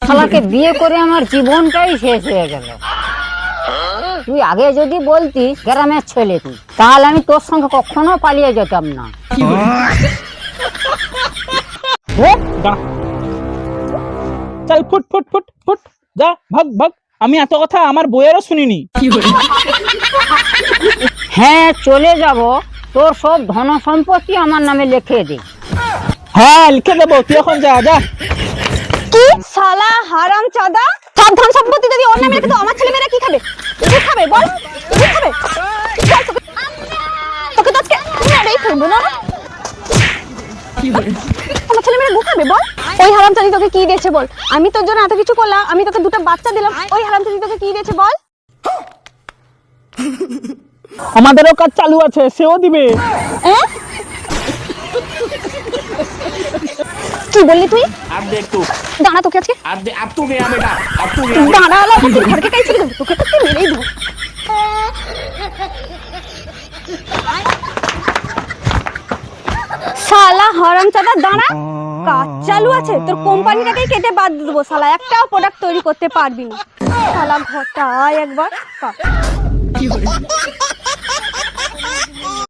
শালাকে বিয়ে করে আমার জীবনটাই শেষ হয়ে গেল। তুই আগে যদি বলতিস গ্রামের ছেলে তুই, তাহলে আমি তোর সঙ্গে কখনো পালিয়ে যেতাম না। চল ফুট ফুট ফুট ফুট, যা ভাগ ভাগ। আমি এত কথা আমার বইয়েরও শুনিনি। হ্যাঁ চলে যাব, তোর সব ধন সম্পত্তি আমার নামে লিখে দে। হ্যাঁ লিখে দেবো, তুই এখন যা যা। কি শালা হারাম চাদা, সব ধন সম্পত্তি যদি ওর নামে রেখে দাও, আমার ছেলেমেয়েরা কি খাবে? কি খাবে বল, কি খাবে? চল, তোকে তো আজকে মেরেই ফেলবো না। আমার ছেলেমেয়েরা গু খাবে বল? ওই হারামজাদি তোকে কি দিয়েছে বল? আমি তোর জন্য এত কিছু করলাম, আমি তোকে দুটো বাচ্চা দিলাম, ওই হারামজাদি তোকে কি দিয়েছে বল? আমাদেরও কাজ চালু আছে, সেও দিবে। কি বললি তুই? अब देख तू, দাঁড়া, তোকে আজকে अब तू गया बेटा, अब तू गया। দাঁড়া, ঘরকে কাই ছিল, তোকে তো মেরেই দেবো। শালা হারামজাদা দাঁড়া, কাজ চালু আছে, তোর কোম্পানিটাকে কেটে বাদ দিয়ে দেবো। শালা একটাও প্রোডাক্ট তৈরি করতে পারবি না। শালা ঘরটা আয় একবার।